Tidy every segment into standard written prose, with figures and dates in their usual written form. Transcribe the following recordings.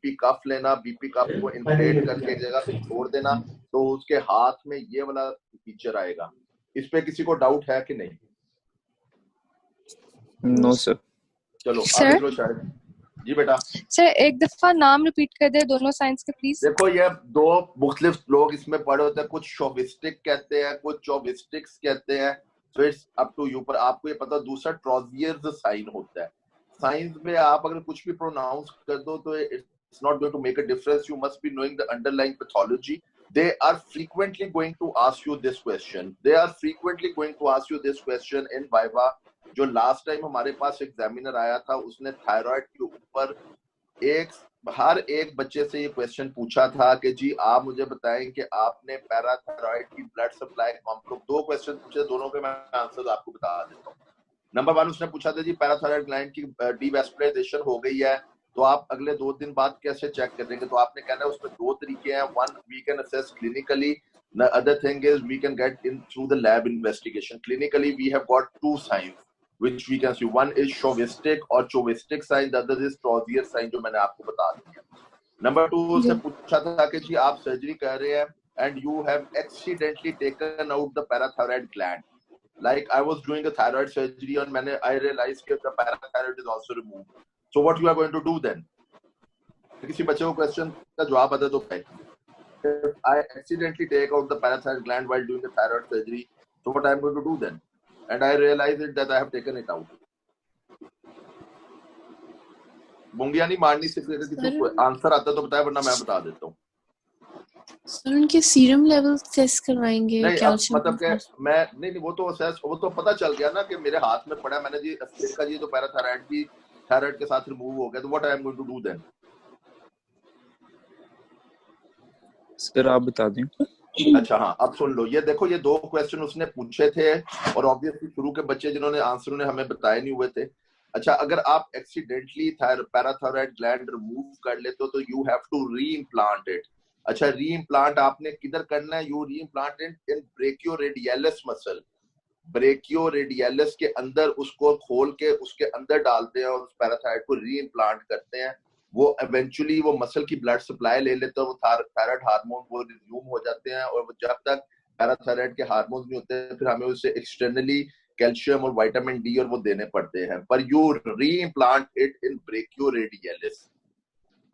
BP कफ लेना, BP कफ को inflate करके एक जगह पे छोड़ देना, तो उसके हाथ में ये वाला फीचर आएगा। इस पे किसी को डाउट है कि नहीं? No sir. चलो आगे चलो शायद। जी बेटा। सर एक दफा नाम रिपीट कर दे दोनों साइंस के प्लीज। देखो ये दो मुख्तलिफ लोग इसमें पढ़े होते हैं, कुछ शोविस्टिक कहते हैं, कुछ चोविस्टिक्स कहते हैं, so it's up to you. पर आपको ये पता दूसरा ट्रॉजियर्स साइन होता है। साइंस में आप अगर कुछ भी प्रोनाउंस कर दो तो it's not going to make a difference, you must be knowing the underlying pathology. They are frequently going to ask you this question. They are frequently going to ask you this question in Viva. जो last time हमारे पास examiner आया था उसने thyroid के ऊपर हर एक बच्चे से ये क्वेश्चन पूछा था कि जी आप मुझे बताएं कि आपने पैराथायराइड की ब्लड सप्लाई कॉम्प्लेक्स, दो क्वेश्चन पूछे, दोनों के मैं आंसर आपको बता देता हूँ। नंबर 1 उसने पूछा था जी पैराथायराइड ग्लैंड की डीवास्कुलराइजेशन हो गई है तो आप अगले 2 दिन बाद कैसे चेक करेंगे? तो आपने कहना है उसमें 2 तरीके हैं। One, we can assess clinically, the other thing is we can get in through the lab investigation. Clinically we have got 2 signs which we can see. One is chauvinistic और chauvinistic sign, the other is Trozier sign जो मैंने आपको बता दिया। Number 2 उसने पूछा था कि जी आप सर्जरी कर रहे हैं and you have accidentally taken out the parathyroid gland. Like I was doing a thyroid surgery and I realized that the parathyroid is also removed. So what you are going to do then? किसी बच्चे को question का जवाब आता तो भाई, if I accidentally take out the parathyroid gland while doing the thyroid surgery, so what I am going to do then? And I realized that I have taken it out. मुंगिया नहीं मारनी, सिर्फ किसी को आंसर आता तो बताए वरना मैं बता देता हूँ। सर उनके सीरम लेवल टेस्ट करवाएंगे कैल्शियम? मतलब कि मैं नहीं वो तो पता चल गया ना कि मेरे हाथ में पड़ा, मैंने जी देखा जी तो पैराथायराइड की थायराइड के साथ रिमूव हो गया, तो what I am going to do then? Sir आप बता दें। अच्छा हाँ, अब सुन लो, ये देखो ये 2 क्वेश्चन उसने पूछे थे और ऑब्वियसली शुरू के बच्चे जिन्होंने आंसर उन्हें हमें बताए नहीं हुए थे। अच्छा, अगर आप एक्सीडेंटली पैराथायराइड ग्लैंड रिमूव कर लेते हो तो you have to reimplant it. अच्छा, री इम्प्लांट आपने किधर करना है? यू री इम्प्लांट इन ब्रेकियोरेडियलिस मसल। ब्रेकियोरेडियलिस के अंदर उसको खोल के उसके अंदर डालते हैं और उस पैराथायराइड को री इम्प्लांट करते हैं। वो इवेंचुअली वो मसल की ब्लड सप्लाई ले लेते हैं, वो थायराइड हार्मोन वो रिज्यूम हो जाते हैं और जब तक पैराथायराइड के हार्मोन नहीं होते फिर हमें उसे एक्सटर्नली कैल्शियम और विटामिन डी और वो देने पड़ते हैं। पर यू री इम्प्लांट इट इन ब्रेकियोरेडियलिस।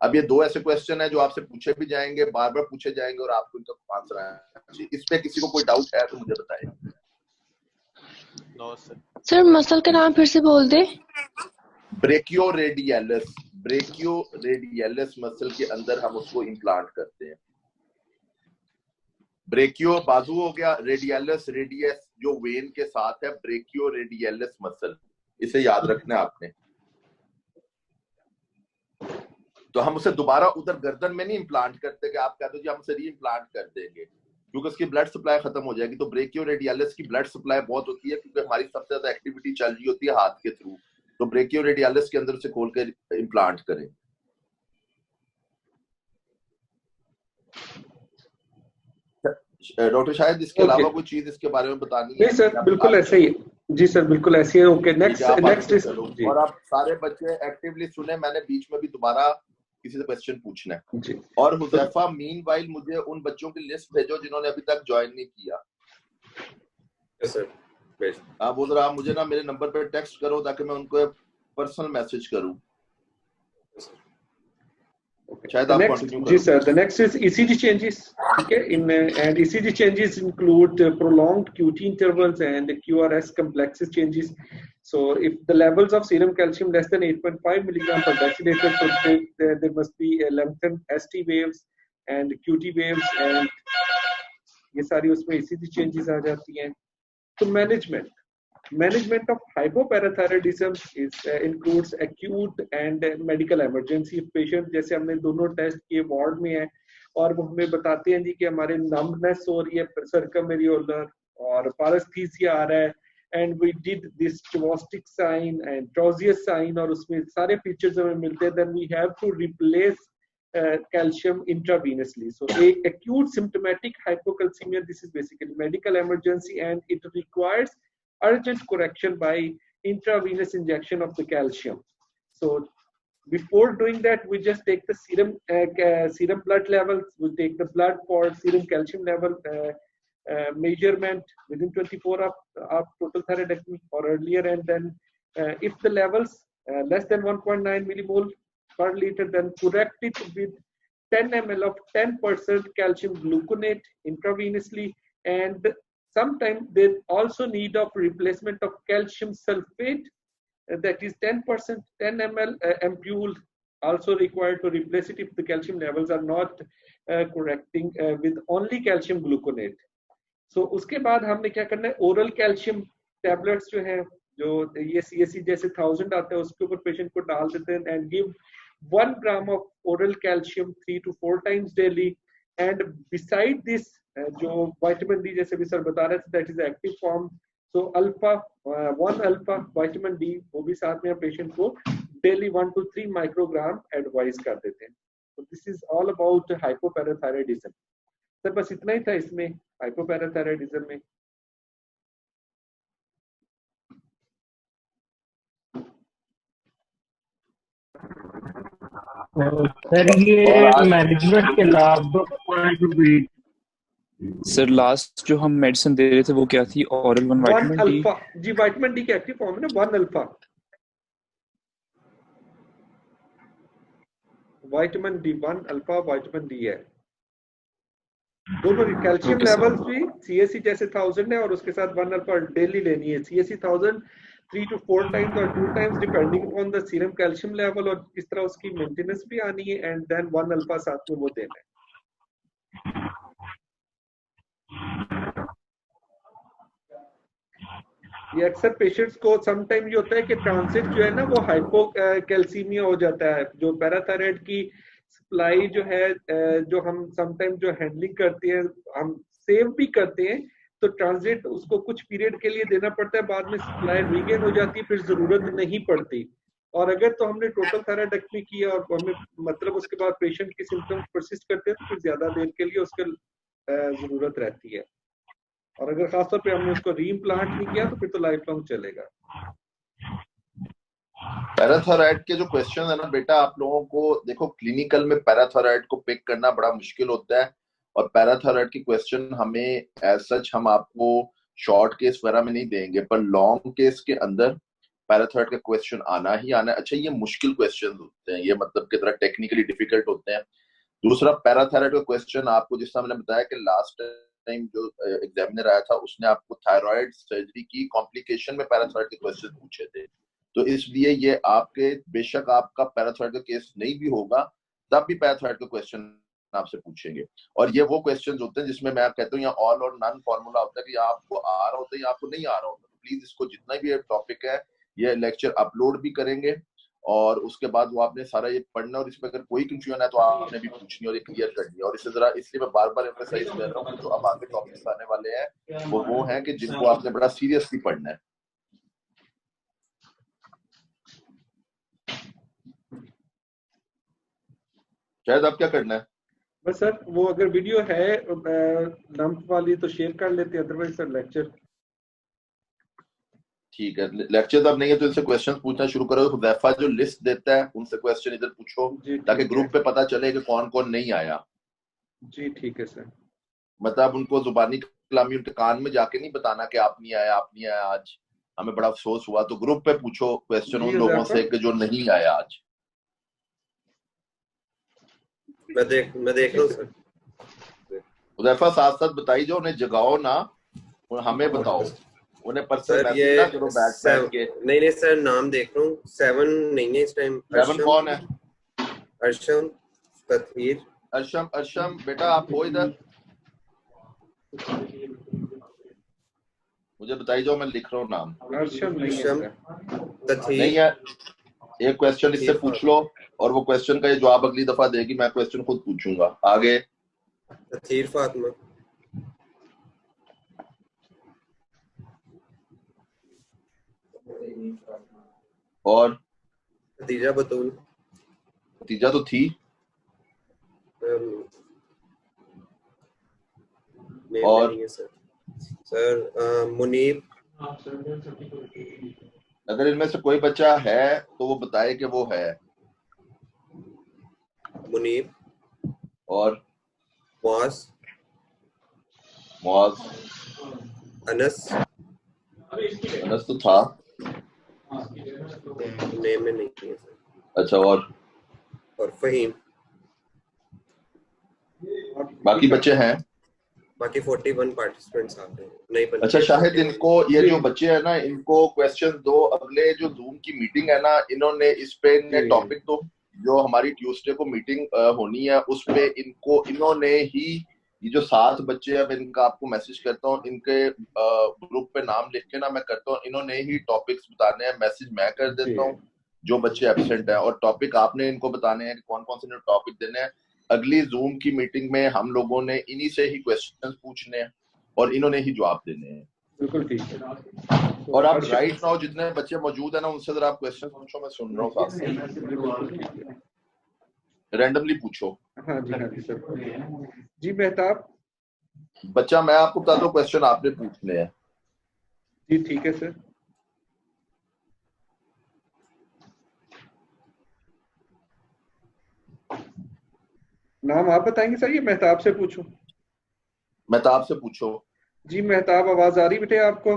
अब ये 2 ऐसे क्वेश्चन है जो आपसे पूछे भी जाएंगे, बार बार पूछे जाएंगे और आपको इनका आंसर आएगा। इस पे किसी को कोई डाउट है तो मुझे बताएं। नो सर मसल का नाम फिर से बोल दे। ब्रेकियोरेडियलिस। ब्रेकियोरेडियलिस मसल के अंदर हम उसको इम्प्लांट करते हैं। ब्रेकियो बाजू हो गया, रेडियलिस रेडियस जो वेन के साथ है, ब्रेकियोरेडियलिस मसल, इसे याद रखना है आपने। तो हम उसे दोबारा उधर गर्दन में नहीं इम्प्लांट करते कि आप कहते हो जी हम उसे री इम्प्लांट कर देंगे क्योंकि उसकी ब्लड सप्लाई खत्म हो जाएगी। तो ब्रेकियोरेडियलिस की ब्लड सप्लाई बहुत होती है क्योंकि हमारी सबसे ज्यादा एक्टिविटी चल रही होती है हाथ के थ्रू। तो ब्रेकियोरेडियलिस के अंदर उसे खोल कर इम्प्लांट करें। डॉक्टर शायद इसके अलावा कोई चीज इसके बारे में बतानी है? नहीं सर, बिल्कुल ऐसे ही। जी सर, बिल्कुल ऐसे ही। Okay, next. और आप सारे बच्चे एक्टिवली सुने, मैंने बीच में भी दोबारा किसी से क्वेश्चन पूछना है जी। और हुजैफा मीनवाइल मुझे उन बच्चों की लिस्ट भेजो जिन्होंने अभी तक ज्वाइन नहीं किया। यस सर, भेज। आप बोल रहा, मुझे ना मेरे नंबर पे टेक्स्ट करो ताकि मैं उनको पर्सनल मैसेज करूं। जी sir, the next is ECG changes. Okay, and ECG changes include prolonged QT intervals and QRS complexes changes. So if the levels of serum calcium less than 8.5 milligram per deciliter, there must be a lengthened ST waves and QT waves, and ये सारी उसमें ECG changes आ जाती हैं। तो management of hypoparathyroidism includes acute and medical emergency patient। जैसे हमने दोनों test किए वार्ड में है और वो हमें बताते हैं जी कि हमारे numbness हो रही है circumareolar और paresthesia आ रहा है, and we did this Chvostek sign and Trozier sign और उसमें सारे features हमें मिलते हैं, then we have to replace calcium intravenously. So a acute symptomatic hypocalcemia, this is basically medical emergency and it requires urgent correction by intravenous injection of the calcium. So Before doing that, we just take the serum blood levels. We take the blood for serum calcium level measurement within 24 hours of total thyroidectomy or earlier, and then if the levels less than 1.9 millimole per liter, then correct it with 10 ml of 10% calcium gluconate intravenously, and sometimes they also need of replacement of calcium sulfate, that is 10%, 10 ml ampule also required to replace it if the calcium levels are not correcting with only calcium gluconate. So उसके बाद हमने क्या करना है, oral calcium tablets जो है, जो ये CSC जैसे 1000 आता है, उसके ऊपर पेशेंट को डाल देते हैं and give 1 gram of oral calcium 3 to 4 times daily. And beside this जो vitamin D जैसे भी सर बता रहे थे, that is active form. So alpha 1 alpha vitamin D वो भी साथ में पेशेंट को daily 1 to 3 microgram एडवाइस कर देते हैं. So this is all about hypoparathyroidism. Sir बस इतना ही था इसमें हाइपोपैराथायरॉयडिज्म में. सर ये मैनेजमेंट के लाभ सर लास्ट जो हम मेडिसिन दे रहे थे वो क्या थी? Oral 1 vitamin D. जी विटामिन डी के एक्टिव फॉर्म है ना 1 alpha. Vitamin D 1 alpha vitamin D है. दोनों कैल्शियम लेवल्स भी सीएससी जैसे 1000 है और उसके साथ 1 अल्फा डेली लेनी है. सीएससी 1000 3 to 4 times और 2 times depending upon the serum calcium level, और इस तरह उसकी मेंटेनेंस भी आनी है, एंड देन 1 अल्फा साथ में वो देना है. ये अक्सर पेशेंट्स को समटाइम ये होता है कि ट्रांसिट जो है ना वो हाइपोकैल्सीमिया हो जाता है. जो पैराथायराइड की सप्लाई जो है, जो हम समटाइम जो हैंडलिंग करते हैं, हम सेव भी करते हैं, तो ट्रांजिट उसको कुछ पीरियड के लिए देना पड़ता है, बाद में सप्लाई रीगेन हो जाती है, फिर जरूरत नहीं पड़ती. और अगर तो हमने टोटल थायराइडेक्टमी किया और हमें मतलब उसके बाद पेशेंट की सिम्टम्स परसिस्ट करते हैं, तो फिर ज्यादा देर के लिए उसके जरूरत रहती है. और अगर खासतौर पे हमने उसको रीइम्प्लांट नहीं किया तो फिर तो लाइफ लॉन्ग चलेगा. पैराथायराइड के जो क्वेश्चन है ना बेटा, आप लोगों को देखो क्लिनिकल में पैराथायराइड को पिक करना बड़ा मुश्किल होता है, और पैराथायराइड की क्वेश्चन हमें एज सच हम आपको शॉर्ट केस वगैरह में नहीं देंगे, पर लॉन्ग केस के अंदर पैराथायराइड का क्वेश्चन आना ही आना है. अच्छा, ये मुश्किल क्वेश्चन होते हैं, ये मतलब की तरह टेक्निकली डिफिकल्ट होते हैं. दूसरा, पैराथायराइड का क्वेश्चन आपको जिस तरह मैंने बताया कि लास्ट टाइम जो एग्जामिनर आया था उसने आपको थायराइड सर्जरी की कॉम्प्लिकेशन में पैराथायराइड के क्वेश्चन पूछे थे, तो इसलिए ये आपके बेशक आपका पैराथायराइड का केस नहीं भी होगा तब भी पैराथायराइड का क्वेश्चन आपसे पूछेंगे. और ये वो क्वेश्चंस होते हैं जिसमें मैं कहता हूँ यहाँ ऑल और नन फॉर्मूला होता है कि आपको आ रहा होता है या आपको नहीं आ रहा होता. तो प्लीज इसको जितना भी टॉपिक है ये लेक्चर अपलोड भी करेंगे, और उसके बाद वो आपने सारा ये पढ़ना, और इसमें अगर कोई कंफ्यूजन है तो आपने भी पूछनी और ये क्लियर करनी है. और इससे जरा इसलिए मैं बार बार एम्फसाइज कर रहा हूँ कि जो अब आगे टॉपिक्स आने वाले हैं वो हैं कि जिनको आपने बड़ा सीरियसली पढ़ना है. शायद आप क्या करना है? बस सर वो अगर वीडियो है लंप वाली तो शेयर कर लेते हैं, अदरवाइज सर लेक्चर ठीक है. लेक्चर अब नहीं है तो इनसे क्वेश्चंस पूछना शुरू करो. हुदैफा जो लिस्ट देता है उनसे क्वेश्चन इधर पूछो ताकि ग्रुप पे पता चले कि कौन कौन नहीं आया. जी ठीक है सर. मतलब उनको जुबानी कलामी उनके कान में जाके नहीं बताना कि आप नहीं आया, आप नहीं आया आज, हमें बड़ा अफसोस हुआ. तो ग्रुप पे पूछो क्वेश्चन उन लोगों से कि जो नहीं आया आज. मैं देख रहा हूँ सर. हुदैफा साथ साथ बताई जो, उन्हें जगाओ ना, हमें बताओ, उन्हें पर्सनल मैसेज ना करो बैठ के. नहीं सर, नाम देख रहा हूँ. 7 नहीं है इस टाइम. 7 कौन है? अर्शम तथीर. अर्शम बेटा आप हो इधर? मुझे बताइए जो, मैं लिख रहा हूँ नाम. अर्शम नहीं है. एक क्वेश्चन इससे पूछ लो और वो क्वेश्चन का ये जवाब अगली दफा देगी, मैं क्वेश्चन खुद पूछूंगा. आगे. तथीर फातिमा. और खदीजा बतूल. खदीजा तो थी. और सर मुनीब. अगर इनमें से कोई बच्चा है तो वो बताए कि वो है. मुनीब और मुआज मुआज, अनस अनस तो था, नेम में नहीं है सर, अच्छा, और फहीम। बाकी बच्चे हैं? बाकी 41 पार्टिसिपेंट्स आ गए नहीं बन। अच्छा शाहिद, इनको ये जो बच्चे हैं ना, इनको क्वेश्चंस दो। अगले जो जूम की मीटिंग है ना, इन्होंने इस पे टॉपिक, तो जो हमारी ट्यूसडे को मीटिंग होनी है उस पे इन्होंने ही, ये जो 7 बच्चे हैं, मैं इनका आपको मैसेज करता हूँ, इनके ग्रुप पे नाम लिख के ना मैं करता हूँ, इन्होंने ही टॉपिक्स बताने हैं, मैसेज मैं कर देता हूँ जो बच्चे एब्सेंट हैं, और टॉपिक आपने इनको बताने हैं कि कौन कौन से टॉपिक देने हैं। अगली जूम की मीटिंग में हम लोगों ने इन्हीं से ही क्वेश्चंस पूछने हैं और इन्होंने ही जवाब देने हैं। बिल्कुल ठीक है। और आप राइट नाउ जितने बच्चे मौजूद है ना, उनसे जरा आप क्वेश्चन पूछो, मैं सुन रहा हूँ साथ में, रैंडमली पूछो। हाँ जी सर। जी मेहताब बच्चा, मैं आपको बता दूं, क्वेश्चन आपने पूछने हैं। जी ठीक है सर। नाम आप बताएंगे सर, ये मेहताब से पूछूं? मेहताब से पूछो। जी मेहताब, आवाज आ रही बेटे आपको?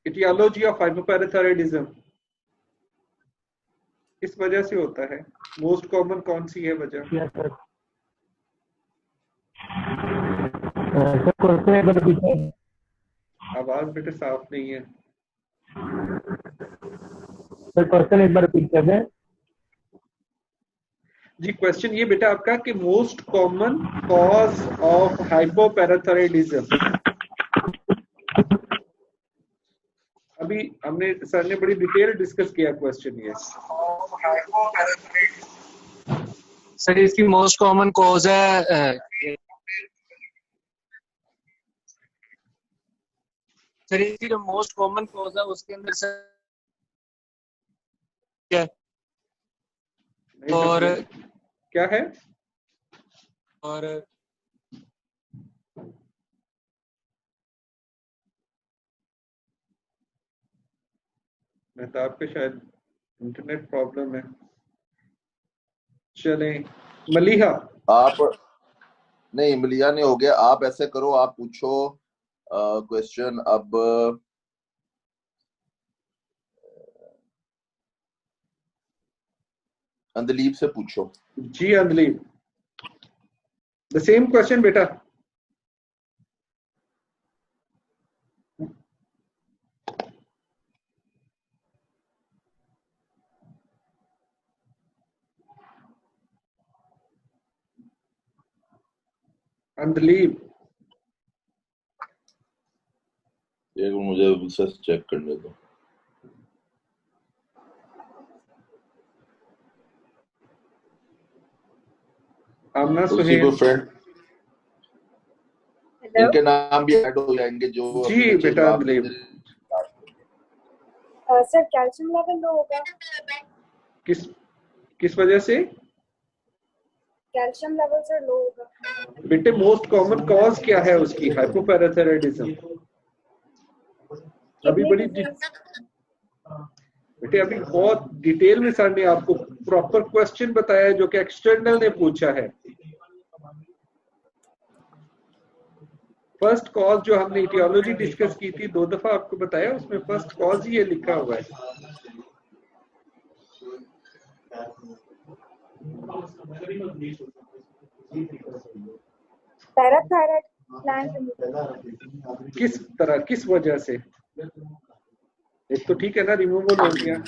इटियोलॉजी ऑफ हाइपोपैराथायराइडिज्म इस वजह से होता है, मोस्ट कॉमन कौन सी है वजह? आवाज बेटे साफ नहीं है सर। क्वेश्चन एक बार रिपीट कर दें। जी क्वेश्चन ये बेटा आपका कि मोस्ट कॉमन कॉज ऑफ हाइपोपैराथायराइडिज्म। अभी हमने सर ने बड़ी डिटेल डिस्कस किया क्वेश्चन ये। सर इसकी मोस्ट कॉमन कॉज है सर, इसकी जो मोस्ट कॉमन कॉज है उसके अंदर सर क्या और क्या है? और मेहताब पे शायद इंटरनेट प्रॉब्लम है। चलें मलिहा। आप नहीं, मलिया नहीं हो गया, आप ऐसे करो, आप पूछो क्वेश्चन। अब अंदलीब से पूछो। जी अंदलीब, द सेम क्वेश्चन बेटा। अंदलीब, एक मुझे चेक करने दो। आमना उसी सुहेल, को फ्रेंड, इनके नाम भी ऐड हो जाएंगे जो जी बेटा Andleeb. Sir calcium level low होगा। किस वजह से? कैल्शियम लेवल सर लो होगा। बेटे मोस्ट कॉमन कॉज क्या है उसकी, हाइपोपैराथायराइडिज्म? अभी बड़ी बेटे अभी बहुत डिटेल में सर ने आपको प्रॉपर क्वेश्चन बताया जो कि एक्सटर्नल ने पूछा है। फर्स्ट कॉज जो हमने इटियोलॉजी डिस्कस की थी 2 दफा आपको बताया, उसमें फर्स्ट कॉज ही ये लिखा हुआ है। पैराथायराइड ग्लैंड रिमूवल किस तरह, किस वजह से? एक तो ठीक है ना, रिमूवल हो गया,